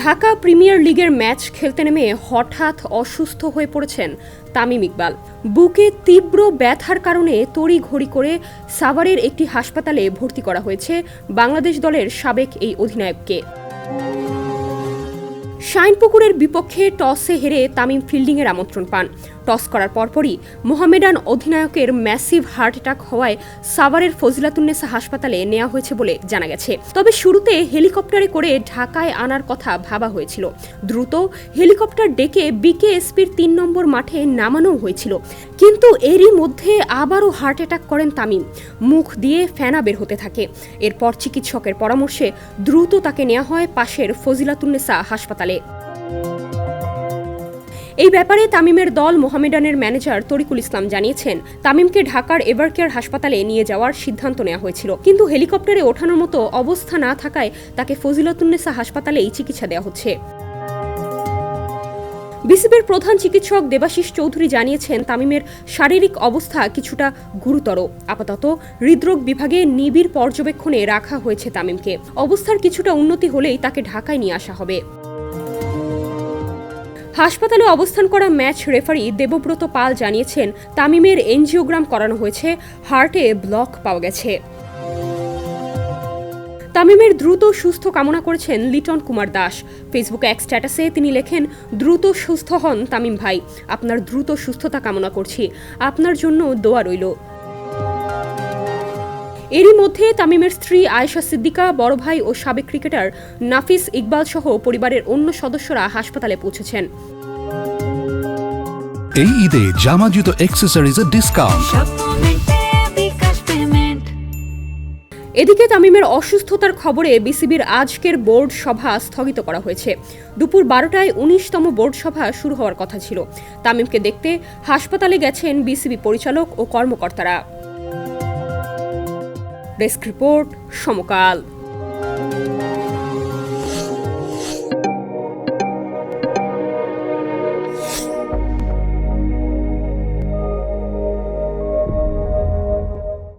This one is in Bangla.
ঢাকা প্রিমিয়ার লিগের ম্যাচ খেলতে নেমে হঠাৎ অসুস্থ হয়ে পড়েছেন তামিম ইকবাল। বুকে তীব্র ব্যথার কারণে তড়িঘড়ি করে সাভারের একটি হাসপাতালে ভর্তি করা হয়েছে বাংলাদেশ দলের সাবেক এই অধিনায়ককে। শাইনপুকুরের বিপক্ষে টসে হেরে তামিম ফিল্ডিংয়ের আমন্ত্রণ পান। টস করার পরপরই মোহামেডান অধিনায়কের ম্যাসিভ হার্ট অ্যাটাক হওয়ায় সাভারের ফজিলাতুন্নেসা হাসপাতালে নেওয়া হয়েছে বলে জানা গেছে। তবে শুরুতে হেলিকপ্টারে করে ঢাকায় আনার কথা ভাবা হয়েছিল। দ্রুত হেলিকপ্টার ডেকে বিকেএসপির ৩ নম্বর মাঠে নামানো হয়েছিল, কিন্তু এরই মধ্যে আবারও হার্ট অ্যাটাক করেন তামিম। মুখ দিয়ে ফেনা বের হতে থাকে। এরপর চিকিৎসকের পরামর্শে দ্রুত তাকে নেওয়া হয় পাশের ফজিলাতুন্নেসা হাসপাতালে। এই ব্যাপারে তামিমের দল মোহামেডানের ম্যানেজার তরিকুল ইসলাম জানিয়েছেন, তামিমকে ঢাকার এভারকেয়ার হাসপাতালে নিয়ে যাওয়ার সিদ্ধান্ত নেওয়া হয়েছিল, কিন্তু হেলিকপ্টারে ওঠানোর মতো অবস্থা না থাকায় তাকে ফজিলাতুন্নেসা হাসপাতালেই চিকিৎসা দেওয়া হচ্ছে। বিসিবির প্রধান চিকিৎসক দেবাশিস চৌধুরী জানিয়েছেন, তামিমের শারীরিক অবস্থা কিছুটা গুরুতর। আপাতত হৃদরোগ বিভাগে নিবিড় পর্যবেক্ষণে রাখা হয়েছে তামিমকে। অবস্থার কিছুটা উন্নতি হলেই তাকে ঢাকায় নিয়ে আসা হবে। হাসপাতালে অবস্থান করা ম্যাচ রেফারি দেবব্রত পাল জানিয়েছেন, তামিমের এনজিওগ্রাম করানো হয়েছে, হার্টে ব্লক পাওয়া গেছে। তামিমের দ্রুত সুস্থ কামনা করেছেন লিটন কুমার দাস। ফেসবুকে এক স্ট্যাটাসে তিনি লেখেন, দ্রুত সুস্থ হন তামিম ভাই, আপনার দ্রুত সুস্থতা কামনা করছি, আপনার জন্য দোয়া রইল। এরই মধ্যে তামিমের স্ত্রী আয়েশা সিদ্দিকা, বড় ভাই ও সাবেক ক্রিকেটার নাফিস ইকবাল সহ পরিবারের অন্য সদস্যরা হাসপাতালে পৌঁছেছেন। এই ঈদে জামা জুতো অ্যাকসেসরিজের ডিসকাউন্ট। এদিকে তামিমের অসুস্থতার খবরে বিসিবির আজকের বোর্ড সভা স্থগিত করা হয়েছে। দুপুর 12টায় 19তম বোর্ড সভা শুরু হওয়ার কথা ছিল। তামিমকে দেখতে হাসপাতালে গেছেন বিসিবি পরিচালক ও কর্মকর্তারা। ডেস্ক রিপোর্ট, সমকাল।